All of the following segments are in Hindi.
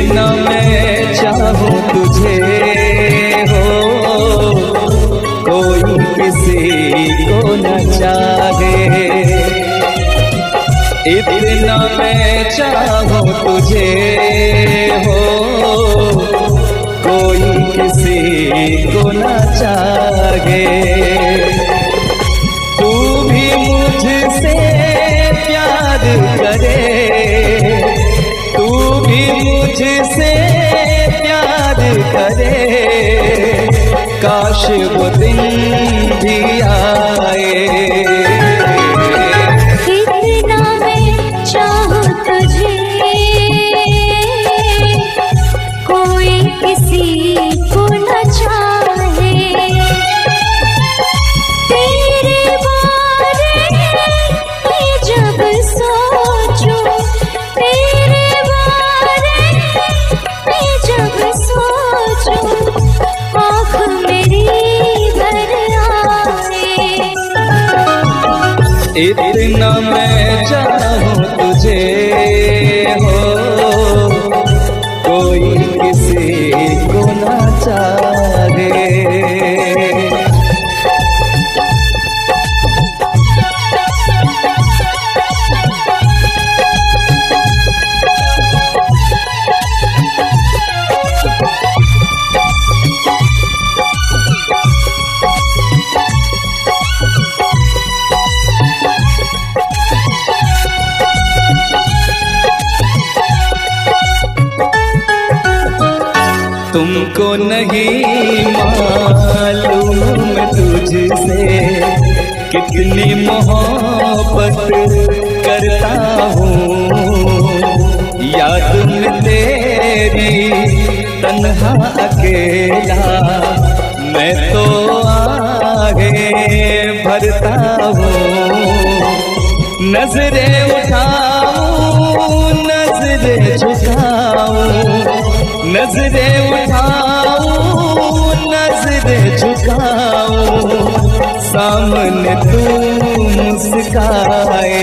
इतना मैं चाहूं तुझे हो, कोई किसी को न चाहे। इतना मैं चाहूं तुझे हो, कोई किसी को न चाहे। तू भी मुझसे प्यार करे, तू भी मुझसे प्यार करे, काश वो दिन भी आए। इतना मैं चाहूं तुझे, कोई किसी को न चाहे। तेरे बारे में जब सोचूं, तेरे बारे में जब सोचूं, आँख मेरी भर आए। इतना मैं चाहूं तुझे हो, कोई किसी को न चाहे। तुमको नहीं मालूम मैं तुझसे कितनी मोहब्बत करता हूँ। याद में तेरी तन्हा अकेला मैं तो आगे भरता हूँ। नजरें उठाऊं नजरें झुकाऊं, नजरें उठाऊं नजरें झुकाऊं, सामने तू मुस्काए।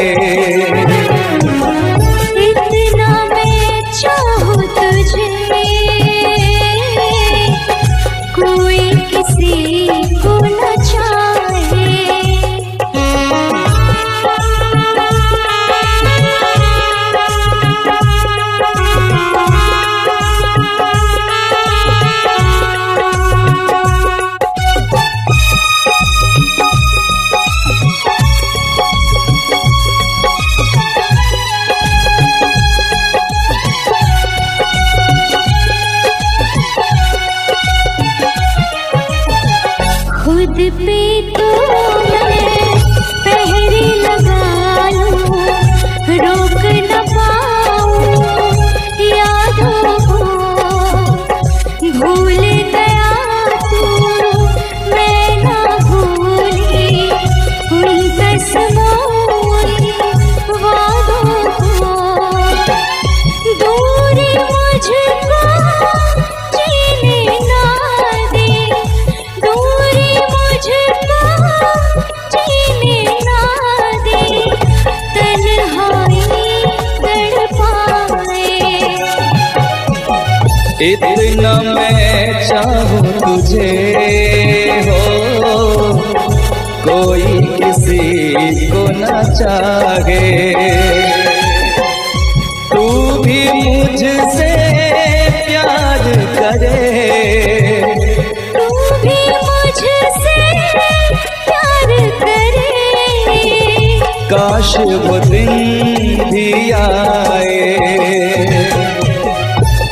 इतना मैं चाहूं तुझे, कोई किसी को न चाहे। खुद पे तो मैं पहरे लगा लूं, रोक न पाऊं यादों को। भूल गया तू मैं ना भूली उन कसमों वादों को। दूरी मुझको जीने ना दे, दूरी मुझको जीने ना दे, तन्हाई तड़पाए। इतना मैं चाहूं तुझे हो, कोई किसी को न चाहे। तू भी मुझसे प्यार करे, तू भी मुझसे प्यार करे, काश वो दिन भी आए।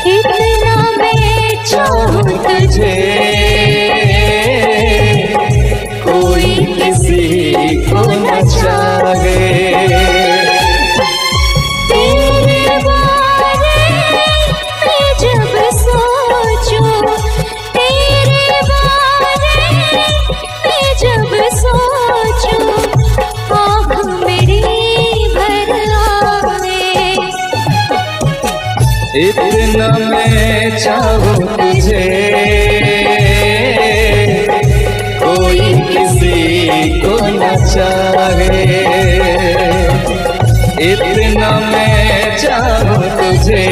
इतना मैं चाहूं तुझे, कोई किसी को न चाहे। तेरे बारे में जब सोचूं, तेरे बारे में जब सोचूं, आँख मेरी भर आए। इतना मैं चाहूं तुझे, कोई किसी को न चाहे। इतना मैं चाहूं तुझे,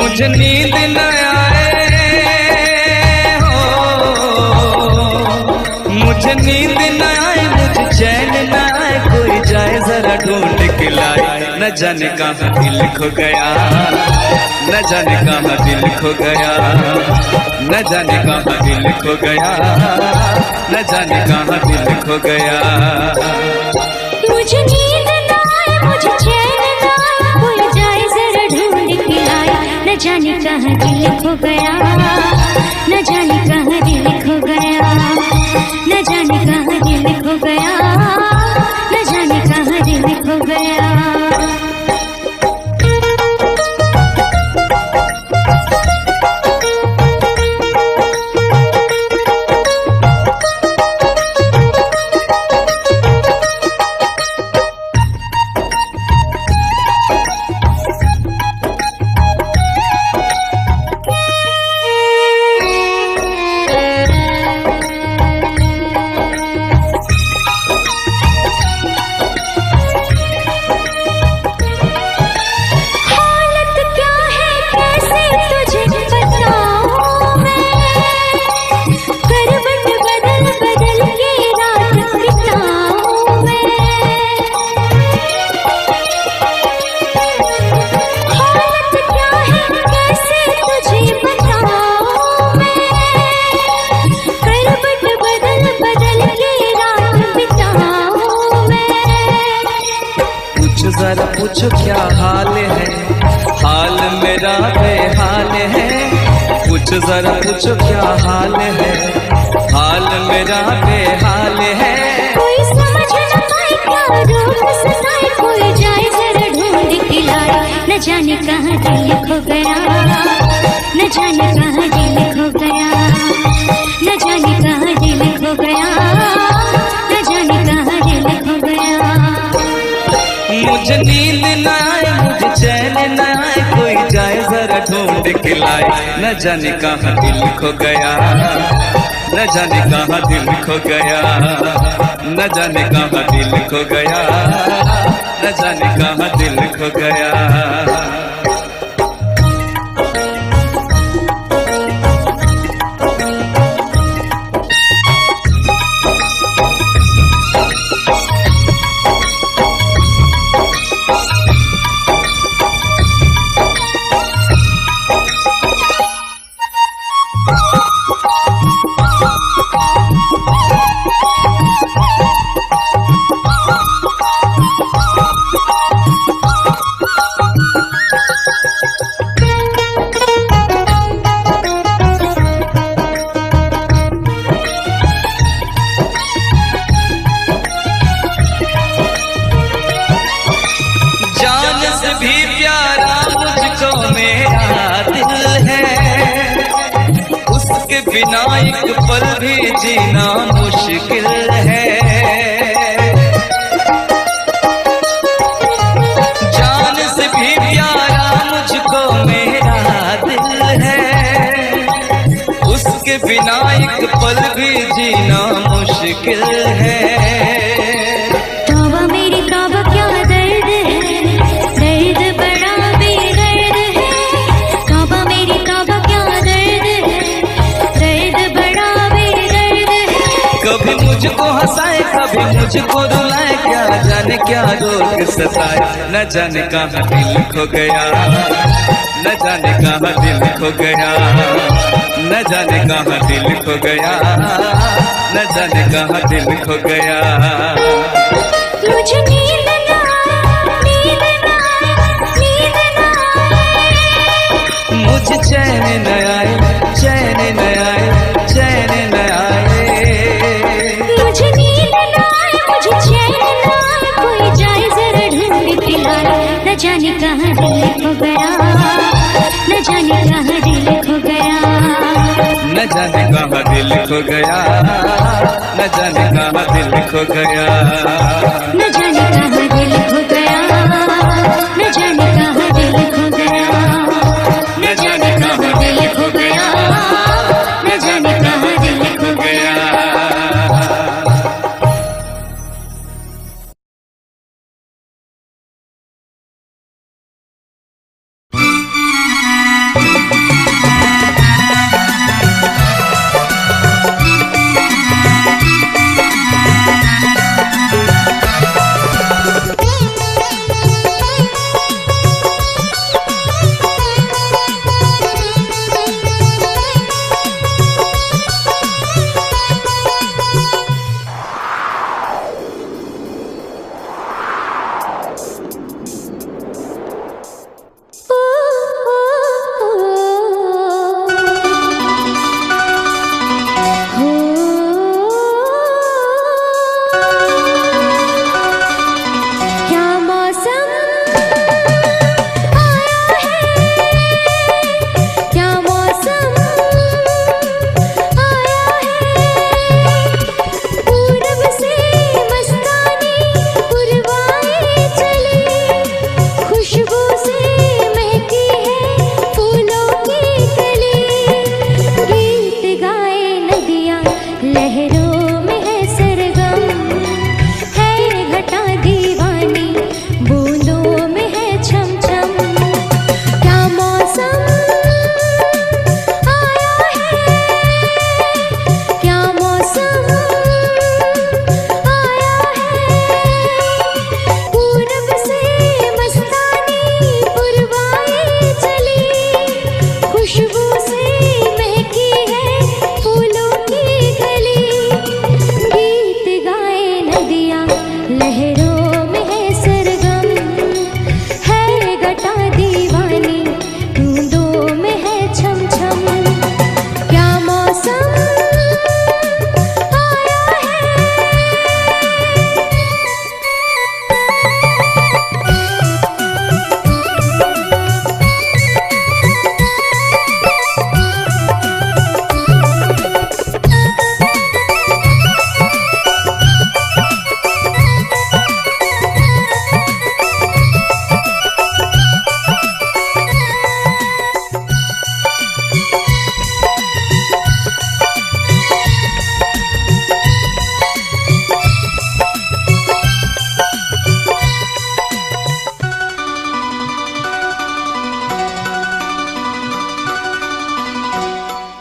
मुझे नींद न आए हो, मुझे नींद न आए, मुझे चैन न आए, कोई जाए जरा ढूंढ के लाए। न जाने कहाँ दिल खो गया, न जाने कहाँ दिल खो गया, न जाने कहाँ दिल खो गया, न जाने कहाँ दिल खो गया। मुझे नींद न आए, मुझे चैन न आए, कोई जाए जरा ढूंढ के लाए। न जाने कहाँ दिल खो गया, न जाने कहाँ दिल खो गया, न जाने कहाँ दिल खो गया, न जाने कहाँ दिल खो गया। जरा पूछो क्या हाल है, हाल मेरा बेहाल है। पूछ जरा पूछो क्या हाल है, हाल मेरा बेहाल है। कोई समझ न पाए क्या रोग सताए, कोई जाए जरा ढूंढ के लाए। न जाने कहाँ दिल खो गया, न जाने कहाँ दिल खो गया, न जाने कहाँ दिल खो गया, न जाने कहाँ दिल खो गया। मुझे नींद न आए, मुझे चैन न आए, कोई जाए जरा ढूंढ के लाए। न जाने कहाँ दिल खो गया, न जाने कहाँ दिल खो गया, न जाने कहाँ दिल खो गया, न जाने कहाँ दिल खो गया। बिना एक पल भी जीना मुश्किल है। जान से भी प्यारा मुझको मेरा दिल है, उसके बिना एक पल भी जीना मुश्किल है। तौबा मेरी तौबा क्या दर्द है, दर्द बड़ा बेदर्द है। तौबा मेरी तौबा क्या दर्द है, दर्द बड़ा बेदर्द है। कभी मुझको हंसाए कभी मुझको रुलाए, क्या जाने क्या रोग सताए। न जाने कहाँ दिल खो गया, न जाने कहाँ दिल खो गया, न जाने कहाँ दिल खो गया, न जाने कहाँ दिल खो गया। मुझे नींद न आए, नींद न आए, नींद न आए। मुझे चैन न आए, चैन न आए, चैन न आए। मुझे नींद न आए, मुझे चैन न आए, कोई जाए जरा ढूंढ के लाए। न जाने कहाँ दिल खो गया, न जाने कहाँ दिल खो गया, न जाने कहाँ दिल खो गया, न जाने कहाँ दिल खो गया, न जाने कहाँ दिल खो गया, न जाने कहाँ दिल खो गया, न जाने कहाँ दिल खो गया, न जाने कहाँ दिल खो गया।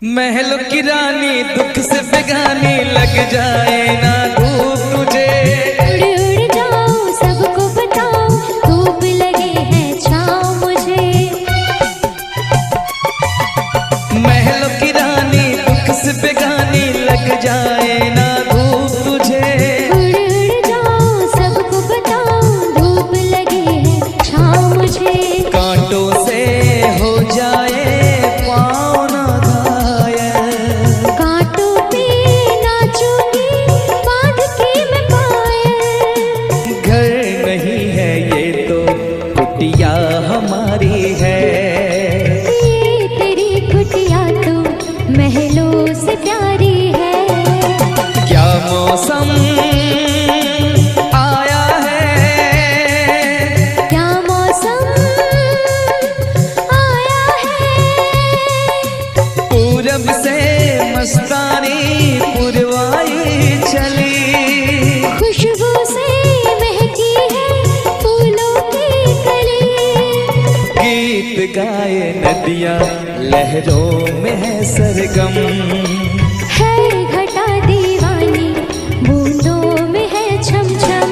महलों की रानी दुख से बेगानी लग जाए ना धूप तुझे। उड़ उड़ जाऊं सबको बताऊं धूप लगे है छाँव मुझे। महलों की रानी दुख से बेगानी लग जाए ना धूप तुझे। उड़ उड़ जाऊं सबको बताऊं धूप लगे है छाँव मुझे। कांटों से हो जाए पाँव ना घायल, कांटों पे नाचूंगी बांध के मैं पायल। घर नहीं है ये तो कुटिया हमारी है। ये तेरी कुटिया तो महलों से प्यारी है। क्या मौसम आया है, क्या मौसम आया है। पूरब से मस्तानी पुरवाई चली। खुशबू से महकी है फूलों की कली। गीत गाए नदियाँ लहरों में है सरगम। है घटा दीवानी बूंदों में है छम छम।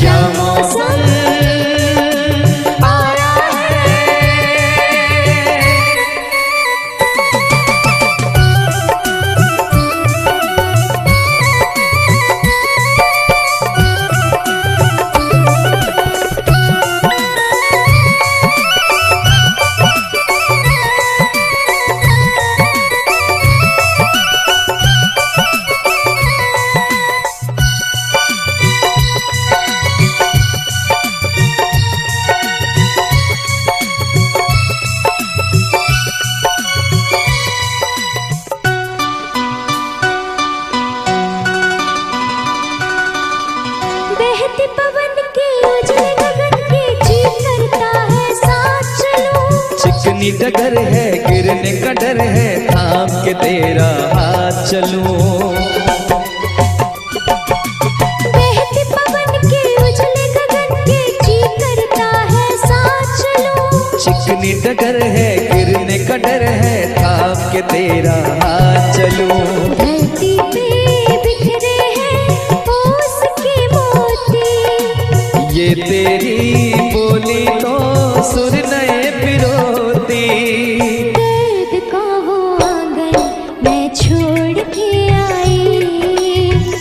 क्या मौसम आया है। बहते पवन के उजले गगन के जी करता है साथ चलूं। चिकनी डगर है गिरने का डर है थाम के तेरा हाथ चलूं। बहते पवन के उजले गगन के जी करता है साथ चलूं। चिकनी डगर है गिरने का डर है थाम के तेरा हाथ चलूं। धरती पे बिखरे हैं ओस के मोती। ये तेरी बोली तो सुर नए पिरोती। दर्द का वो आंगन मैं छोड़ के आई।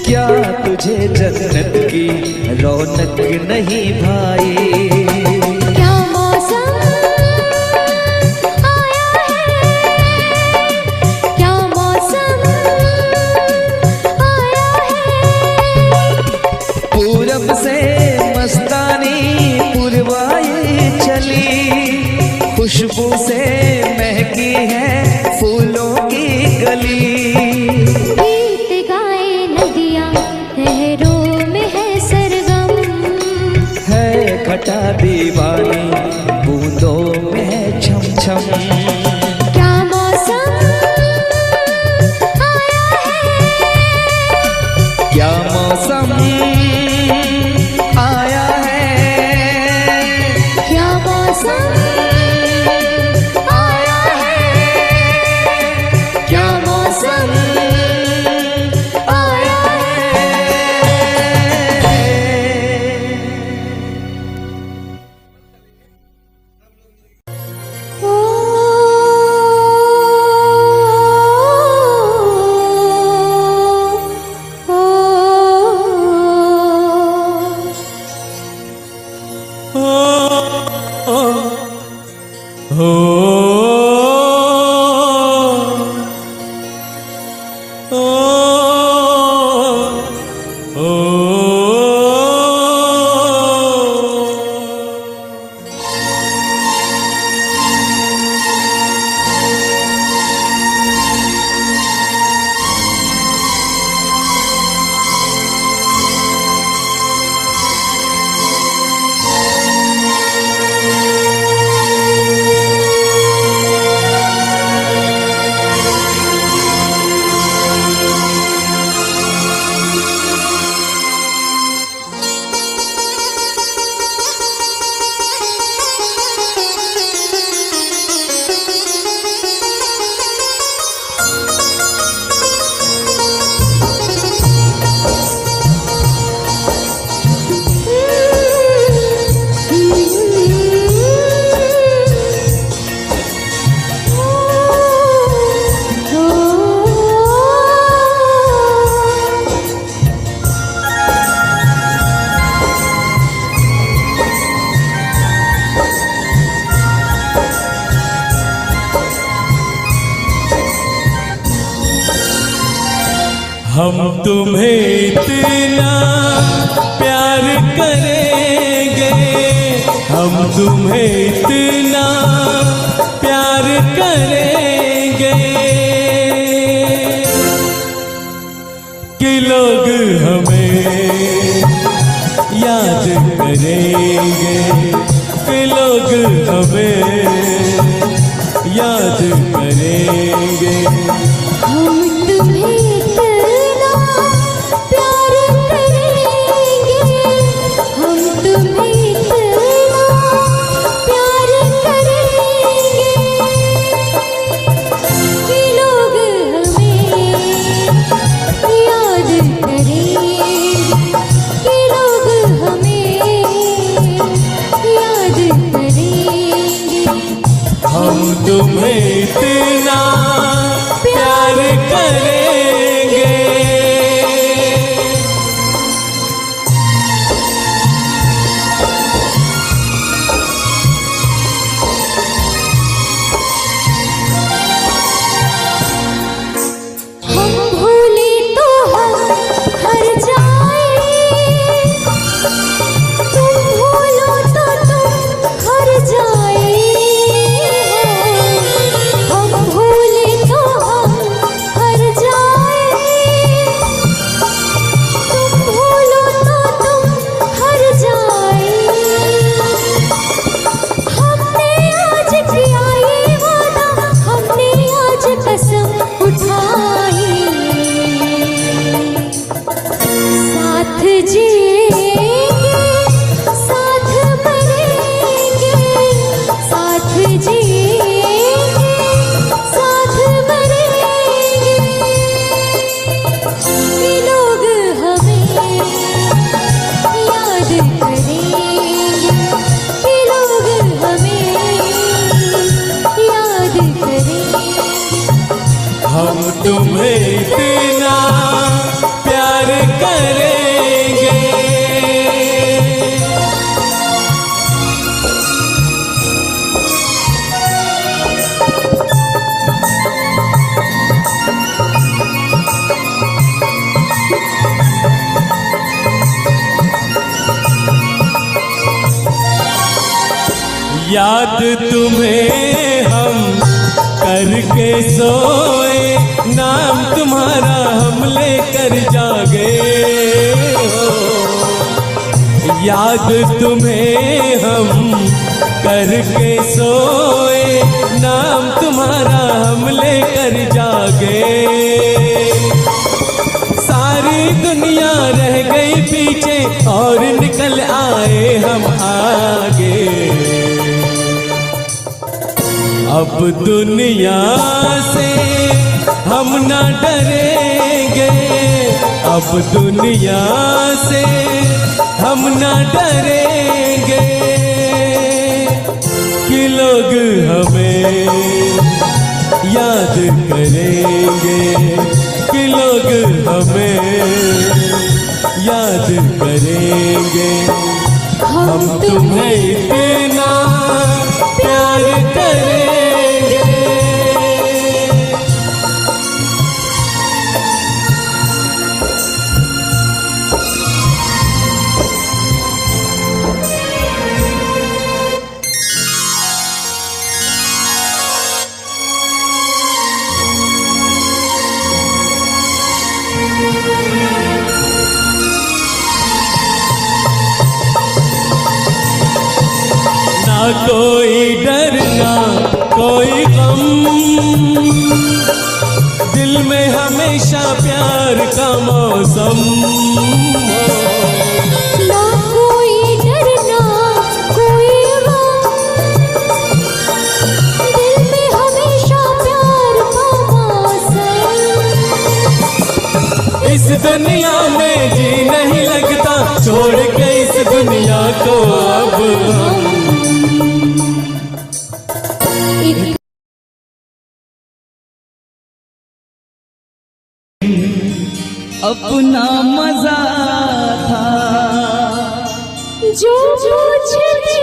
क्या तुझे जन्नत की रौनक नहीं भाई। क्या मौसम आया है। क्या मौसम आया है। पूरब से मस्तानी पुरवाई चली। खुशबू से महकी है फूलों की गली। गीत गाए नदियाँ लहरों में है सरगम। है घटा दीवानी बूंदों में है छम छम। क्या मौसम आया है। क्या मौसम आया है। क्या मौसम आया है। क्या मौसम आया है। हम तुम्हें इतना प्यार करेंगे, हम तुम्हें इतना प्यार करेंगे कि लोग हमें याद करेंगे, कि लोग हमें याद करेंगे। हम तुम्हें इतना प्यार करेंगे, हम तुम्हें इतना प्यार करेंगे कि लोग हमें याद करेंगे, कि लोग हमें याद करेंगे। हम तुम्हें इतना प्यार करेंगे। हम भूले तो हम हर जाए, तुम भूलो तो तुम हर जाए। हम भूले तो हम हर जाए, तुम भूलो तो तुम हर जाए। हमने आज किया ये वादा, हमने आज कसम उठाई, साथ जिएंगे साथ मरेंगे, साथ जिएंगे साथ मरेंगे कि लोग हमें याद करेंगे, कि लोग हमें याद करेंगे। हम तुम्हें इतना प्यार करेंगे। याद तुम्हें हम करके सोए, नाम तुम्हारा हम लेकर जागे हो। याद तुम्हें हम करके सोए, नाम तुम्हारा हम लेकर जागे। सारी दुनिया रह गई पीछे और निकल आए हम आगे। अब दुनिया से हम ना डरेंगे, अब दुनिया से हम ना डरेंगे कि लोग हमें याद करेंगे, कि लोग हमें याद करेंगे। हम तुम्हें इतना प्यार करेंगे। ना कोई डर ना कोई गम, दिल में हमेशा प्यार का मौसम हो। ना कोई डर ना कोई गम, दिल में हमेशा प्यार का मौसम। इस दुनिया में जी नहीं लगता, छोड़ के इस दुनिया को अब हम अपना मजा था जो मुझे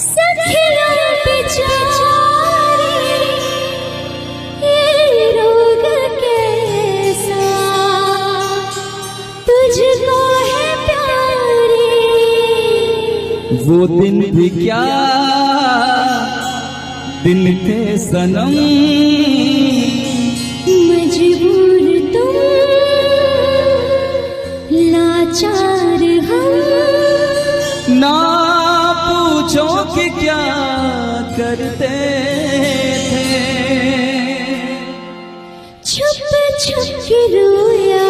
सखिया बेचारी ये वो दिन भी क्या दिन थे सनम, मजबूर तुम लाचार हम, ना पूछो कि क्या करते थे, छुप छुप के रोया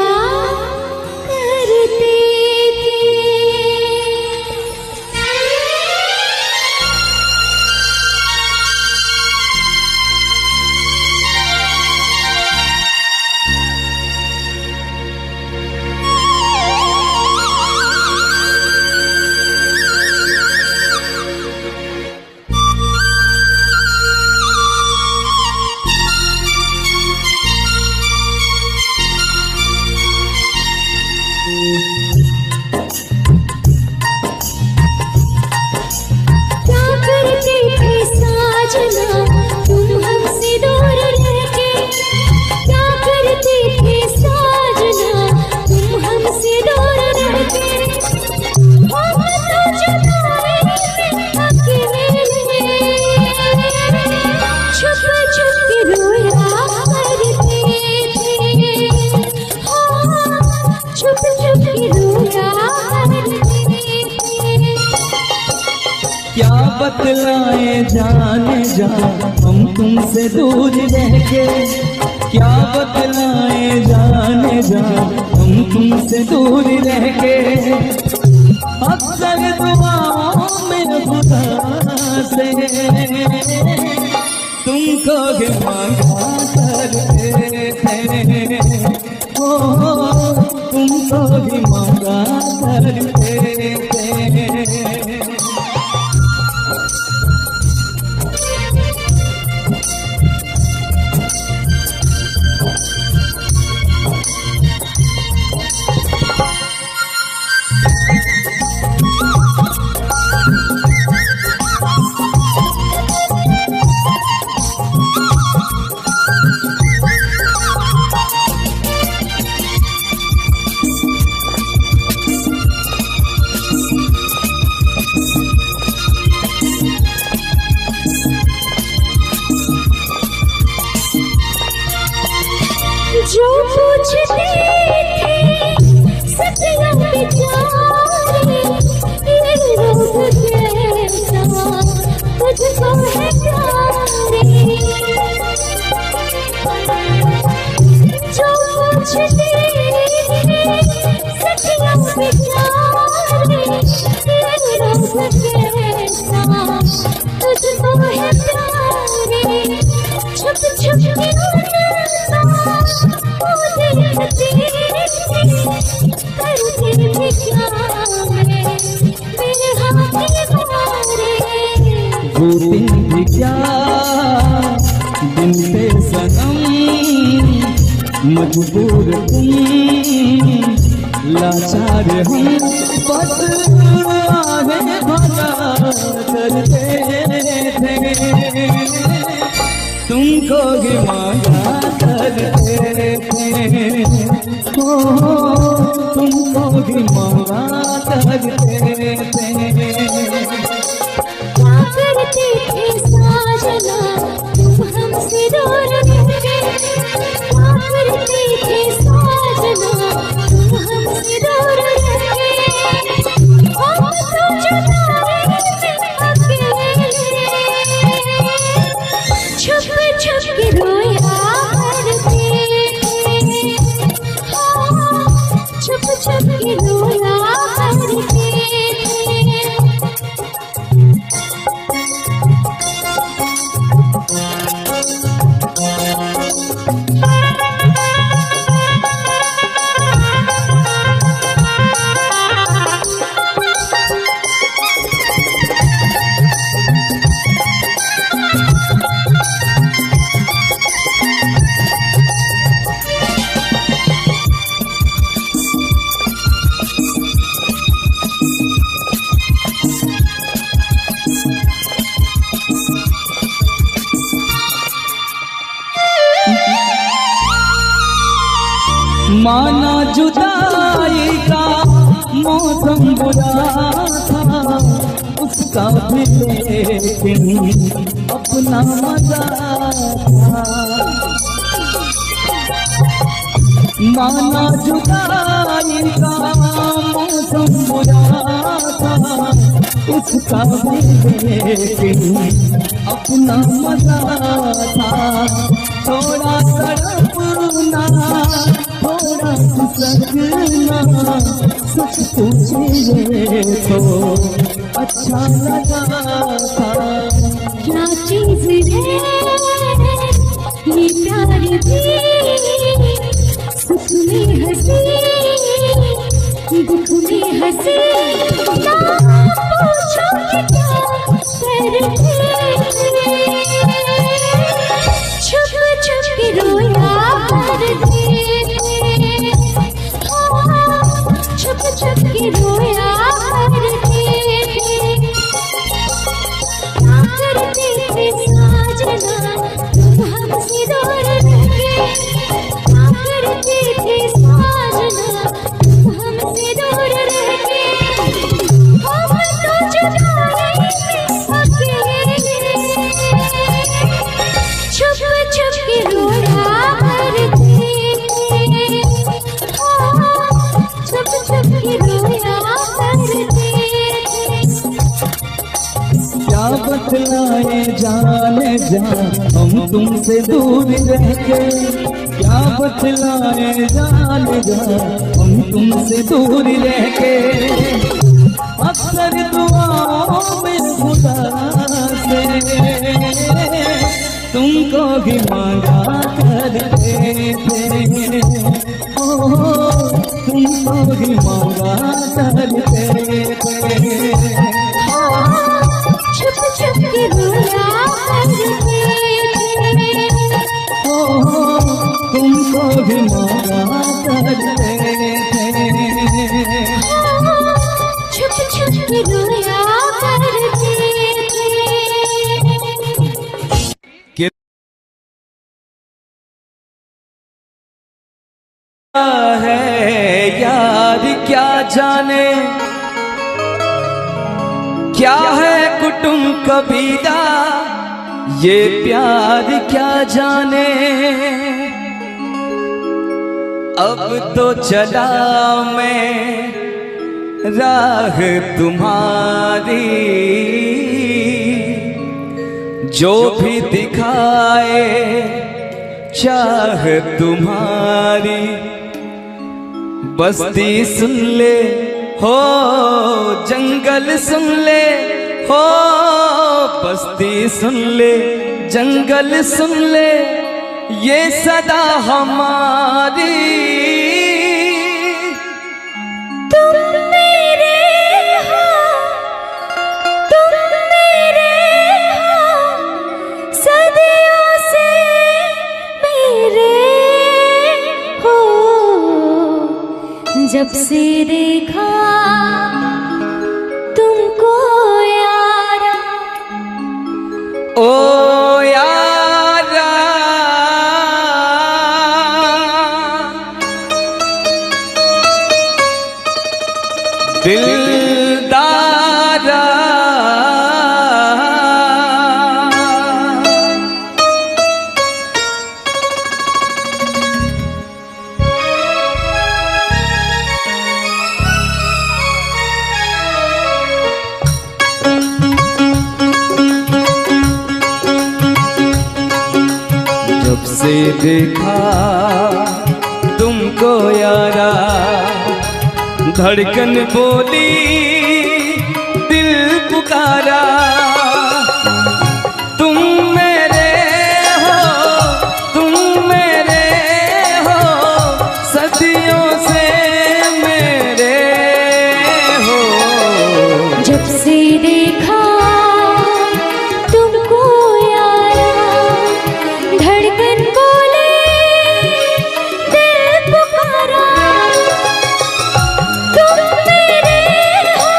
करते क्या बतलाए जाने जा हम तुमसे दूर रह के, क्या बतलाए जाने जा हम तुमसे दूर रह के, अक्सर दुआओं में खुदा से तुमको भी मांगा करते थे, ओ तुमको भी मांगा करते थे। जो पूछते थे सपना बेचारे, ये रोग कैसा तुझको है प्यारे, जो पूछते थे सपना बेचारे, ये रोग कैसा तुझको है प्यारे, छुप छुप के वो दिन भी क्या दिन थे सनम, मजबूर तुम लाचार हम, बस आगे भगा करते थे, तुमको भी मांगा करते थे, ओ तुमको भी मांगा करते थे। करते थे साजना तुम हमसे दूर रहे, करते थे साजना तुम हमसे दूर रहे, हम तो जुदाई में अकेले, छुप छुप के रोया करते थे, छुप छुप के रोया करते थे। माना जुदाई का मौसम बुरा था, उसका भी लेकिन अपना मजा था। माना जुदाई का मौसम बुरा था, उसका भी लेकिन अपना मजा था। थोड़ा तड़पना, थोड़ा सकना, सच पूछिए तो अच्छा लगा था। क्या चीज है ये प्यार भी, सुख में हंसी दुख में हंसी, ना पूछो कि क्या करते, छुप छुप के रोया करते, छुप छुप के रोया करते, क्या करते थे साजना तुम हमसे दूर रह गए, क्या करते थे साजना तुम हमसे दूर रह गए, हम तो जुदाई में अकेले, छुप छुप के रोया करते, छुप छुप के रोया करते। क्या बतलाए जाने जा हम तुमसे दूर रह के, क्या बतलाए जाने जा हम तुमसे दूर रह के। अक्सर दुआओं में खुदा से तुमको भी मांगा करते थे, ओ तुमको भी मांगा करते थे। छुप छुप के रोया करते थे, तुमको भी मांगा करते थे। छुप छुप के रोया करते थे। है यार क्या जाने, क्या है कुटुंब कबीला, ये प्यार क्या जाने। अब तो चला मैं राह तुम्हारी, जो भी दिखाए चाह तुम्हारी। बस्ती सुन ले हो जंगल सुन ले हो, बस्ती सुन ले जंगल सुन ले, ये सदा हमारी। तुम मेरे हो, तुम मेरे हो, सदियों से मेरे हो, जब से देखा तुमको यारा, ओ यारा दिलदारा, जब से देखा तुमको यारा, धड़कन बोली दिल पुकारा। तुम मेरे हो, तुम मेरे हो, सदियों से मेरे हो। जब से देखा तुमको यारा, धड़कन बोले दिल पुकारा। तुम मेरे हो,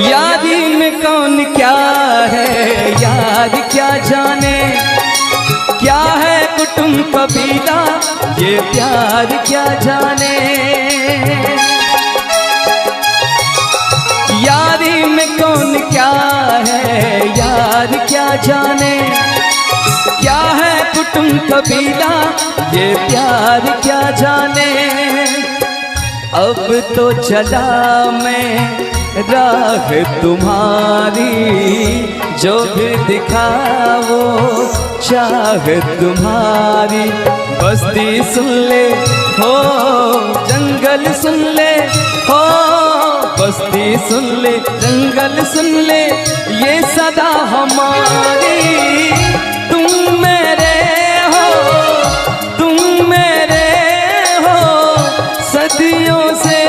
यारी में कौन क्या है यार क्या जाने, क्या है कुटुंब कबीला ये प्यार क्या जाने। यारी में कौन क्या है यार क्या जाने, क्या है कुटुंब कबीला ये प्यार क्या जाने। अब तो चला मैं राह तुम्हारी, जो भी दिखाओ चाह तुम्हारी। बस्ती सुन ले हो जंगल सुन ले हो, बस्ती सुन ले जंगल सुन ले ये सदा हमारी। तुम मेरे हो तुम मेरे हो सदियों से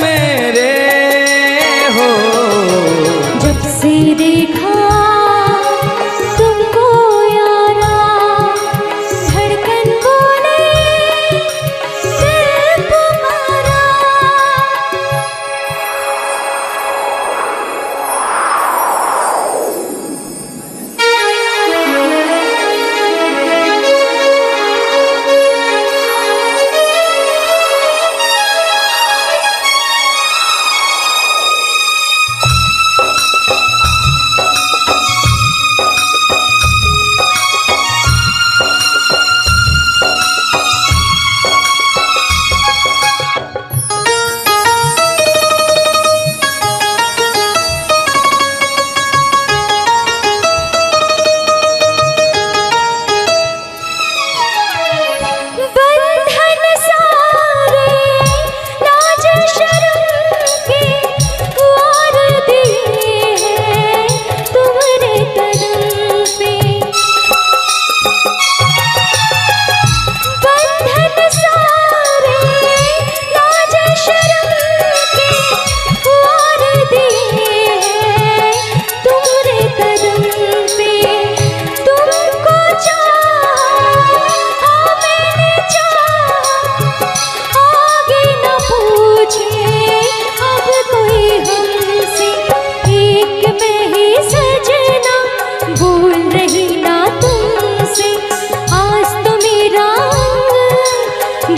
मेरे हो। जब से देखा तुमको यारा, धड़कन बोले दिल तुम्हारा।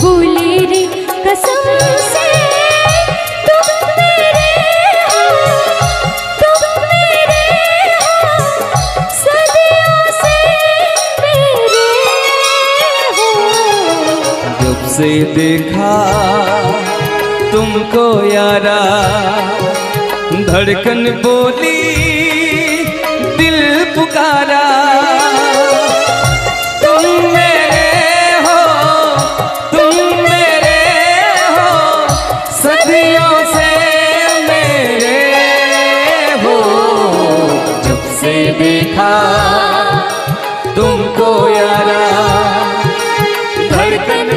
बोले रे कसम से तुम मेरे हो सदियों से मेरे हो। जब से देखा तुमको यारा, धड़कन बोली दिल पुकारा। सदियों से मेरे हो। जब से देखा तुमको यारा, धड़कन